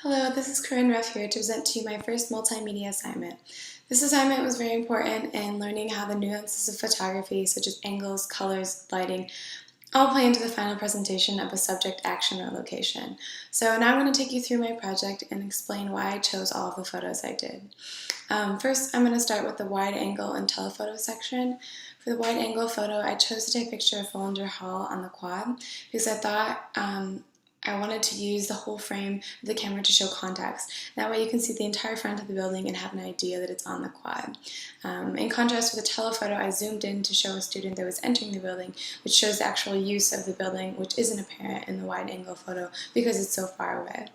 Hello, this is Corinne Ruff here to present to you my first multimedia assignment. This assignment was very important in learning how the nuances of photography, such as angles, colors, lighting, all play into the final presentation of a subject, action, or location. So now I'm going to take you through my project and explain why I chose all of the photos I did. First, I'm going to start with the wide angle and telephoto section. For the wide angle photo, I chose to take a picture of Follinger Hall on the quad because I thought I wanted to use the whole frame of the camera to show context. That way you can see the entire front of the building and have an idea that it's on the quad. In contrast with the telephoto, I zoomed in to show a student that was entering the building, which shows the actual use of the building, which isn't apparent in the wide angle photo because it's so far away.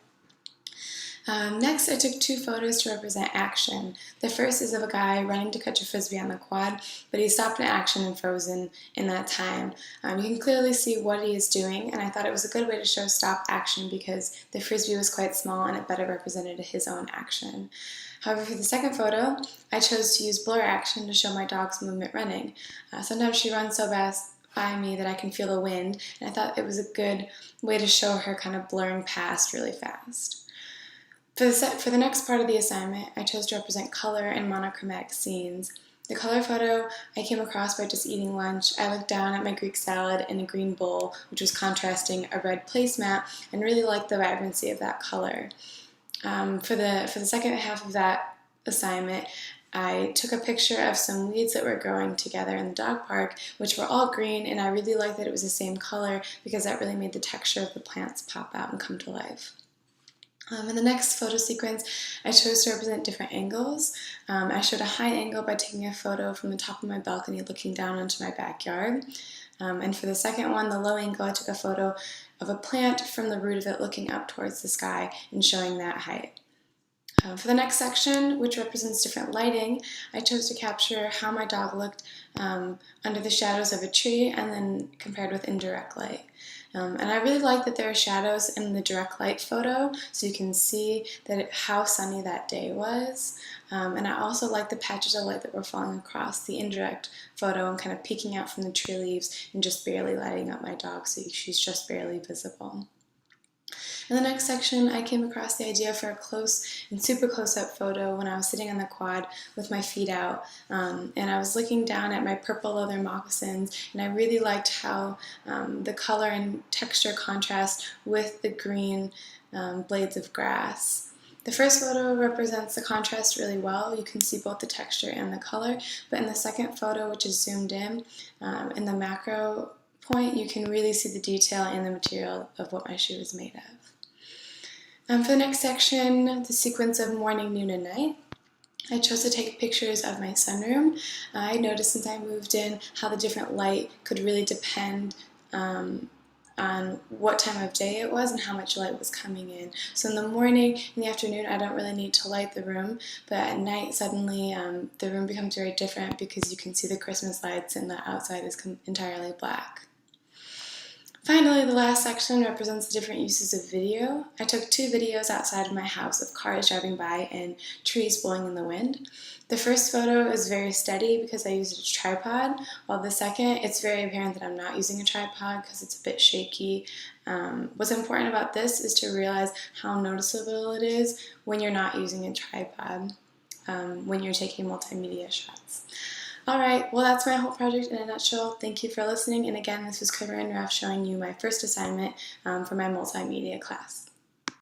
Next, I took two photos to represent action. The first is of a guy running to catch a frisbee on the quad, but he stopped in action and frozen in that time. You can clearly see what he is doing, and I thought it was a good way to show stop action because the frisbee was quite small and it better represented his own action. However, for the second photo, I chose to use blur action to show my dog's movement running. Sometimes she runs so fast by me that I can feel the wind, and I thought it was a good way to show her kind of blurring past really fast. For the next part of the assignment, I chose to represent color and monochromatic scenes. The color photo I came across by just eating lunch. I looked down at my Greek salad in a green bowl, which was contrasting a red placemat, and really liked the vibrancy of that color. For the second half of that assignment, I took a picture of some weeds that were growing together in the dog park, which were all green, and I really liked that it was the same color because that really made the texture of the plants pop out and come to life. In the next photo sequence, I chose to represent different angles. I showed a high angle by taking a photo from the top of my balcony looking down onto my backyard. And for the second one, the low angle, I took a photo of a plant from the root of it looking up towards the sky and showing that height. For the next section, which represents different lighting, I chose to capture how my dog looked under the shadows of a tree and then compared with indirect light. And I really like that there are shadows in the direct light photo, so you can see how sunny that day was. And I also like the patches of light that were falling across the indirect photo and kind of peeking out from the tree leaves and just barely lighting up my dog, so she's just barely visible. In the next section, I came across the idea for a close and super close-up photo when I was sitting on the quad with my feet out, and I was looking down at my purple leather moccasins, and I really liked how the color and texture contrast with the green blades of grass. The first photo represents the contrast really well. You can see both the texture and the color, but in the second photo, which is zoomed in the macro point, you can really see the detail and the material of what my shoe is made of. For the next section, the sequence of morning, noon, and night, I chose to take pictures of my sunroom. I noticed since I moved in how the different light could really depend on what time of day it was and how much light was coming in. So in the morning, in the afternoon, I don't really need to light the room, but at night suddenly the room becomes very different because you can see the Christmas lights and the outside is entirely black. Finally, the last section represents the different uses of video. I took two videos outside of my house of cars driving by and trees blowing in the wind. The first photo is very steady because I used a tripod, while the second, it's very apparent that I'm not using a tripod because it's a bit shaky. What's important about this is to realize how noticeable it is when you're not using a tripod, when you're taking multimedia shots. Alright, well that's my whole project in a nutshell. Thank you for listening, and again, this was Corinne Ruff showing you my first assignment for my multimedia class.